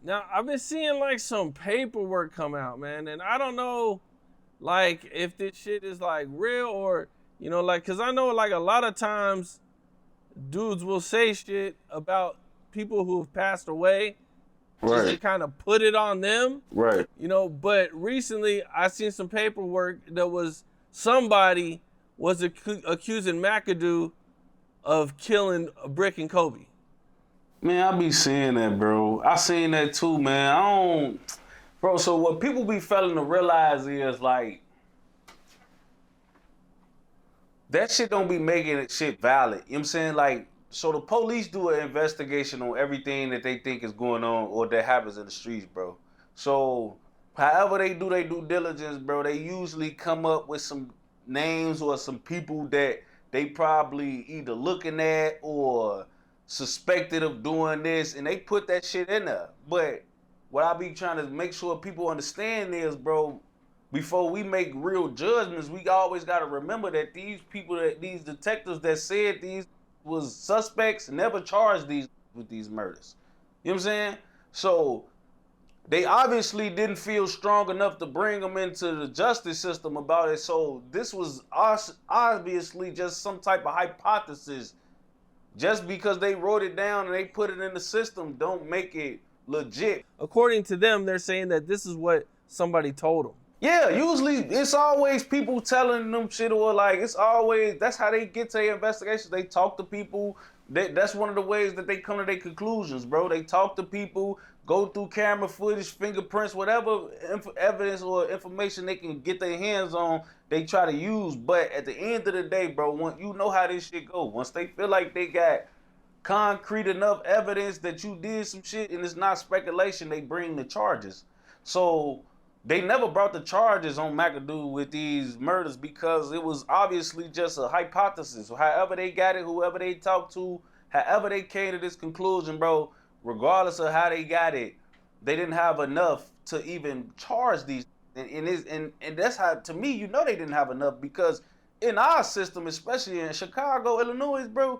Now, I've been seeing like some paperwork come out, man, and I don't know like if this shit is like real or, like, cause I know like a lot of times dudes will say shit about people who've passed away just to kind of put it on them. Right. But recently I seen some paperwork that was somebody was accusing Makado of killing Brick and Coby. Man, I be seeing that, bro. I seen that too, man. Bro, so what people be failing to realize is like, that shit don't be making it shit valid. You know what I'm saying? Like, so the police do an investigation on everything that they think is going on or that happens in the streets, bro. So however they do their due diligence, bro, they usually come up with some names or some people that they probably either looking at or suspected of doing this, and they put that shit in there. But what I be trying to make sure people understand is, bro, before we make real judgments, we always got to remember that these people, that these detectives that said these was suspects, never charged these with these murders. You know what I'm saying? So they obviously didn't feel strong enough to bring them into the justice system about it. So this was obviously just some type of hypothesis. Just because they wrote it down and they put it in the system don't make it legit. According to them, they're saying that this is what somebody told them. Yeah, usually it's always people telling them shit, or like it's always, that's how they get to their investigations. They talk to people. That's one of the ways that they come to their conclusions, bro. They talk to people, go through camera footage, fingerprints, whatever evidence or information they can get their hands on, they try to use. But at the end of the day, bro, you know how this shit go. Once they feel like they got concrete enough evidence that you did some shit and it's not speculation, they bring the charges. So they never brought the charges on Makado with these murders because it was obviously just a hypothesis. However they got it, whoever they talked to, however they came to this conclusion, bro, regardless of how they got it, they didn't have enough to even charge these. And that's how, to me, they didn't have enough, because in our system, especially in Chicago, Illinois, bro,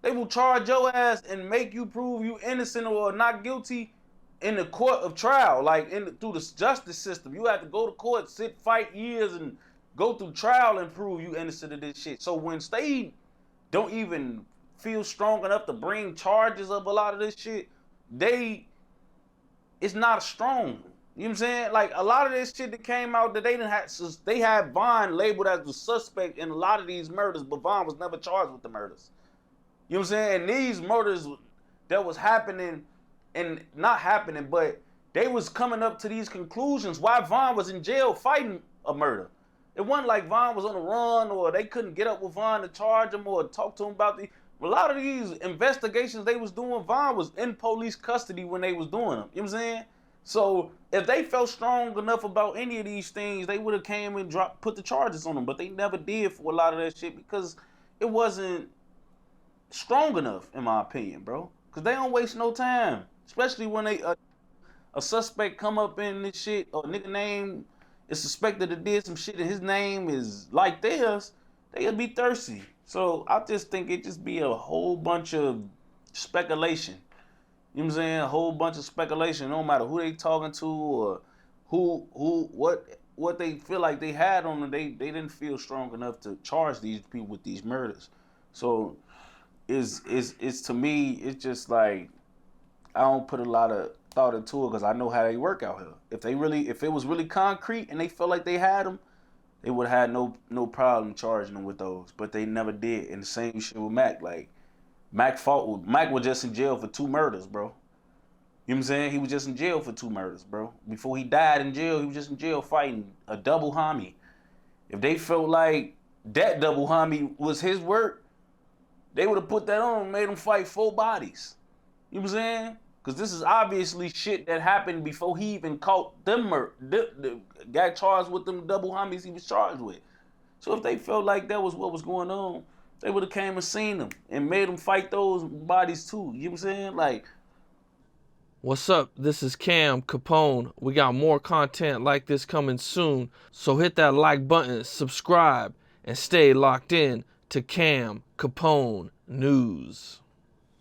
they will charge your ass and make you prove you innocent or not guilty in the court of trial, like through the justice system. You have to go to court, fight years, and go through trial and prove you innocent of this shit. So when they don't even feel strong enough to bring charges of a lot of this shit, it's not strong. You know what I'm saying? Like a lot of this shit that came out that they had Vaughn labeled as the suspect in a lot of these murders, but Vaughn was never charged with the murders. You know what I'm saying? And these murders that was happening and not happening, but they was coming up to these conclusions why Vaughn was in jail fighting a murder. It wasn't like Vaughn was on the run or they couldn't get up with Vaughn to charge him or talk to him about a lot of these investigations they was doing, Vaughn was in police custody when they was doing them. You know what I'm saying? So if they felt strong enough about any of these things, they would have came and put the charges on them, but they never did for a lot of that shit because it wasn't strong enough, in my opinion, bro. Because they don't waste no time. Especially when a suspect come up in this shit, or a nigga name is suspected to did some shit and his name is like theirs, they'll be thirsty. So I just think it just be a whole bunch of speculation. You know what I'm saying? A whole bunch of speculation, no matter who they talking to or what they feel like they had on them. They didn't feel strong enough to charge these people with these murders. So it's to me, it's just like, I don't put a lot of thought into it because I know how they work out here. If it was really concrete and they felt like they had them, they would have had no problem charging them with those. But they never did. And the same shit with Mack. Like Mack was just in jail for 2 murders, bro. You know what I'm saying? He was just in jail for 2 murders, bro. Before he died in jail, he was just in jail fighting a double homie. If they felt like that double homie was his work, they would have put that on and made him fight 4 bodies. You know what I'm saying? Because this is obviously shit that happened before he even caught them got charged with them double homies he was charged with. So if they felt like that was what was going on, they would have came and seen them and made them fight those bodies too. You know what I'm saying? Like, what's up? This is Capone. We got more content like this coming soon. So hit that like button, subscribe, and stay locked in to Capone News.